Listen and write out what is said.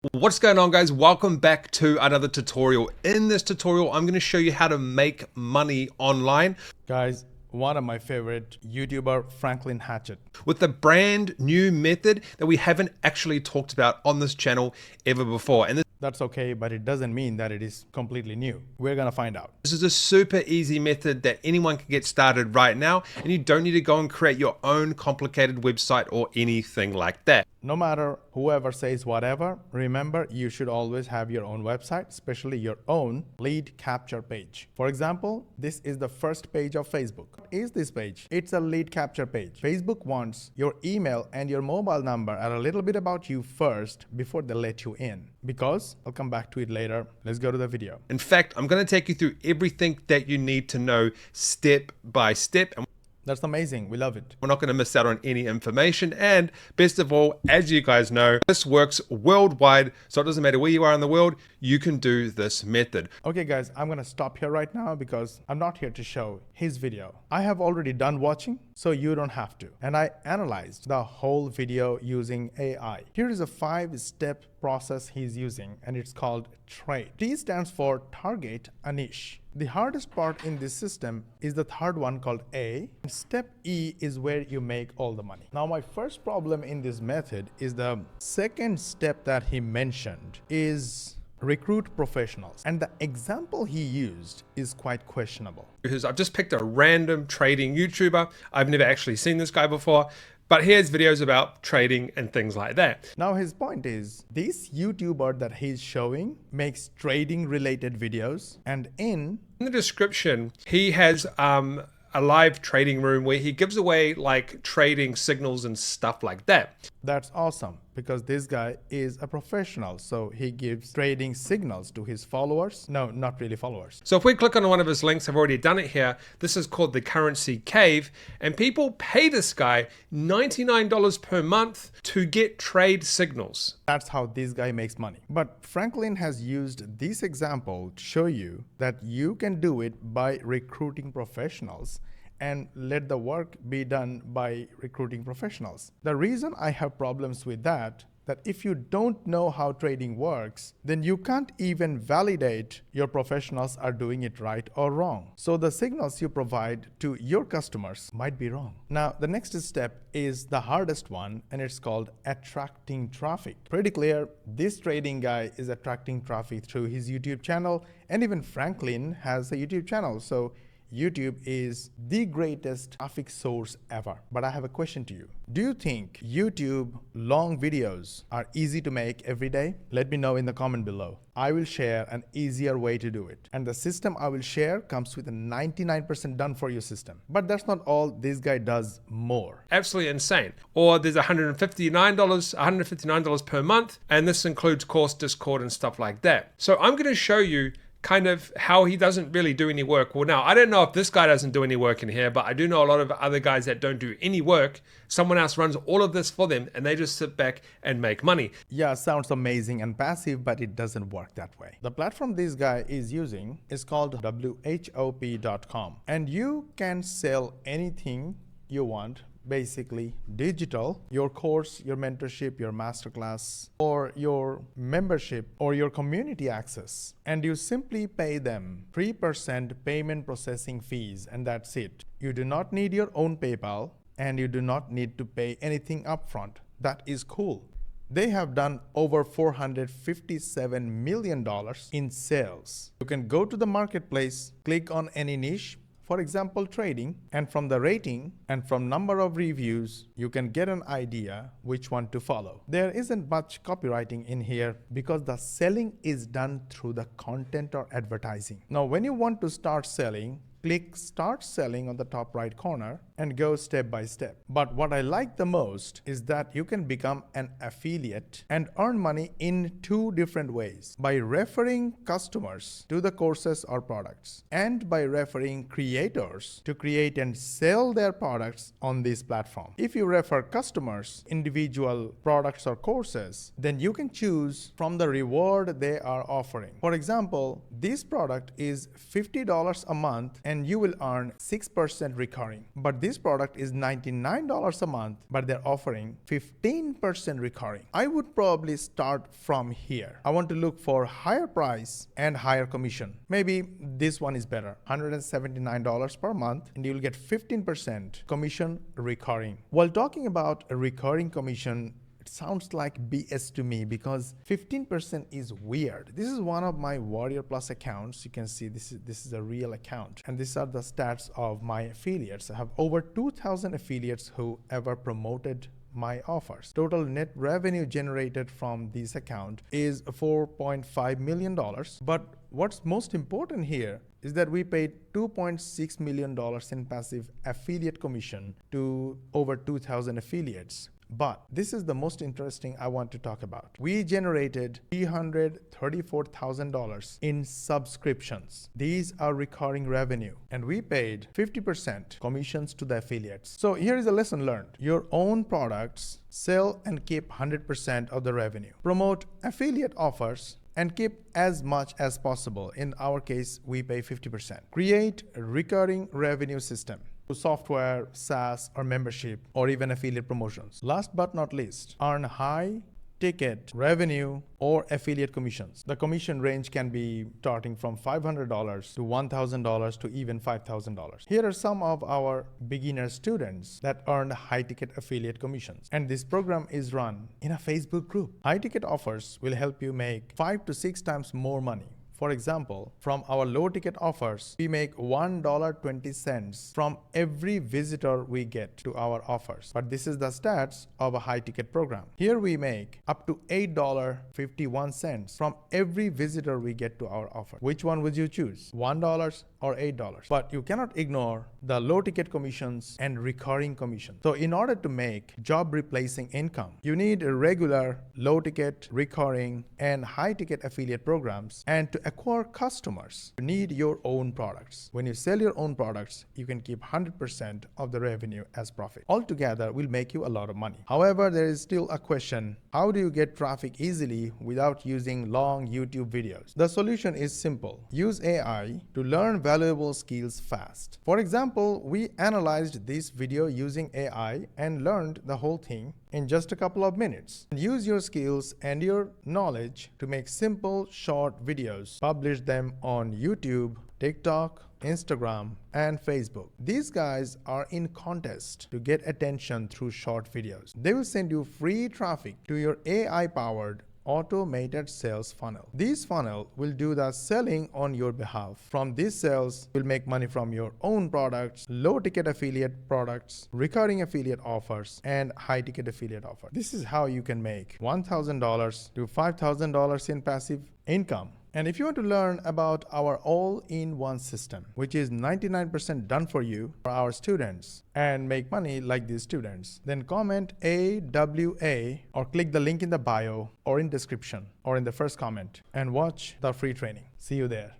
What's going on, guys? Welcome back to another tutorial. In this tutorial, I'm going to show you how to make money online Guys, one of my favorite YouTuber, Franklin Hatchet. with a brand new method that we haven't actually talked about on this channel ever before. And That's okay, but it doesn't mean that it is completely new. We're gonna find out. this is a super easy method that anyone can get started right now, and you don't need to go and create your own complicated website or anything like that. No matter whoever says whatever, remember you should always have your own website, especially your own lead capture page. For example, this is the first page of Facebook. What is this page? It's a lead capture page. Facebook wants your email and your mobile number and a little bit about you first before they let you in. Because I'll come back to it later. Let's go to the video. In fact, I'm going to take you through everything that you need to know step by step. And That's amazing. We love it. we're not going to miss out on any information. And best of all, as you guys know, this works worldwide. So it doesn't matter where you are in the world, you can do this method. Okay guys, I'm gonna stop here right now because I'm not here to show his video. I have already done watching, so you don't have to. And I analyzed the whole video using AI. Here is a 5-step process he's using, and it's called TRADE. T stands for target a niche. The hardest part in this system is the third one called A. Step E is where you make all the money. Now my first problem in this method is the second step that he mentioned is recruit professionals. And the example he used is quite questionable. Because I've just picked a random trading YouTuber. I've never actually seen this guy before, but here's videos about trading and things like that. Now his point is, this YouTuber that he's showing makes trading related videos, and in In the description, he has a live trading room where he gives away like trading signals and stuff like that. that's awesome because this guy is a professional, so he gives trading signals to his followers. No, not really followers. So if we click on one of his links, I've already done it here. This is called the Currency Cave, and people pay this guy $99 per month to get trade signals. That's how this guy makes money. But Franklin has used this example to show you that you can do it by recruiting professionals and let the work be done by recruiting professionals. The reason I have problems with that if you don't know how trading works, then you can't even validate your professionals are doing it right or wrong. So the signals you provide to your customers might be wrong. Now, the next step is the hardest one, and it's called attracting traffic. Pretty clear, this trading guy is attracting traffic through his YouTube channel, and even Franklin has a YouTube channel. So YouTube is the greatest traffic source ever. But I have a question to you. Do you think YouTube long videos are easy to make every day? Let me know in the comment below. I will share an easier way to do it. And the system I will share comes with a 99% done for you system. But that's not all. This guy does more. Absolutely insane. Or there's $159 per month, and this includes course, Discord, and stuff like that. So I'm going to show you kind of how he doesn't really do any work. Well, now, I don't know if this guy doesn't do any work in here, but I do know a lot of other guys that don't do any work. Someone else runs all of this for them, and they just sit back and make money. Yeah, sounds amazing and passive, but it doesn't work that way. The platform this guy is using is called WHOP.com, and you can sell anything you want. Basically digital, your course, your mentorship, your masterclass, or your membership, or your community access, and you simply pay them 3% payment processing fees, and that's it. You do not need your own PayPal, and you do not need to pay anything upfront. That is cool. They have done over $457 million in sales. You can go to the marketplace, click on any niche, for example, trading, and from the rating and from number of reviews, you can get an idea which one to follow. There isn't much copywriting in here because the selling is done through the content or advertising. Now, when you want to start selling, click Start Selling on the top right corner and go step by step. But what I like the most is that you can become an affiliate and earn money in 2 different ways: by referring customers to the courses or products, and by referring creators to create and sell their products on this platform. If you refer customers individual products or courses, then you can choose from the reward they are offering. For example, this product is $50 a month and you will earn 6% recurring. But this This product is $99 a month, but they're offering 15% recurring. I would probably start from here. I want to look for higher price and higher commission. Maybe this one is better, $179 per month, and you'll get 15% commission recurring. While talking about a recurring commission, it sounds like BS to me because 15% is weird. This is one of my Warrior Plus accounts. You can see this is a real account. And these are the stats of my affiliates. I have over 2,000 affiliates who ever promoted my offers. Total net revenue generated from this account is $4.5 million. But what's most important here is that we paid $2.6 million in passive affiliate commission to over 2,000 affiliates. But this is the most interesting I want to talk about. We generated $334,000 in subscriptions. These are recurring revenue, and we paid 50% commissions to the affiliates. So here is a lesson learned. Your own products, sell and keep 100% of the revenue. Promote affiliate offers and keep as much as possible. In our case, we pay 50%. Create a recurring revenue system. Software, SaaS, or membership, or even affiliate promotions. Last but not least, earn high ticket revenue or affiliate commissions. The commission range can be starting from $500 to $1,000 to even $5,000. Here are some of our beginner students that earned high ticket affiliate commissions. And this program is run in a Facebook group. High ticket offers will help you make 5 to 6 times more money. For example, from our low ticket offers, we make $1.20 from every visitor we get to our offers. But this is the stats of a high ticket program. Here we make up to $8.51 from every visitor we get to our offer. Which one would you choose? $1 or $8? But you cannot ignore the low ticket commissions and recurring commissions. So in order to make job replacing income, you need a regular low ticket, recurring, and high ticket affiliate programs. And to acquire customers, you need your own products. When you sell your own products, you can keep 100% of the revenue as profit. Altogether will make you a lot of money. However, there is still a question: how do you get traffic easily without using long YouTube videos? The solution is simple. Use AI to learn valuable skills fast. For example, we analyzed this video using AI and learned the whole thing in just a couple of minutes. Use your skills and your knowledge to make simple, short videos. Publish them on YouTube, TikTok, Instagram, and Facebook. These guys are in contest to get attention through short videos. They will send you free traffic to your AI-powered automated sales funnel. This funnel will do the selling on your behalf. From these sales, you'll make money from your own products, low ticket affiliate products, recurring affiliate offers, and high ticket affiliate offers. This is how you can make $1,000 to $5,000 in passive income. And if you want to learn about our all-in-one system, which is 99% done for you for our students, and make money like these students, then comment AWA or click the link in the bio or in description or in the first comment and watch the free training. See you there.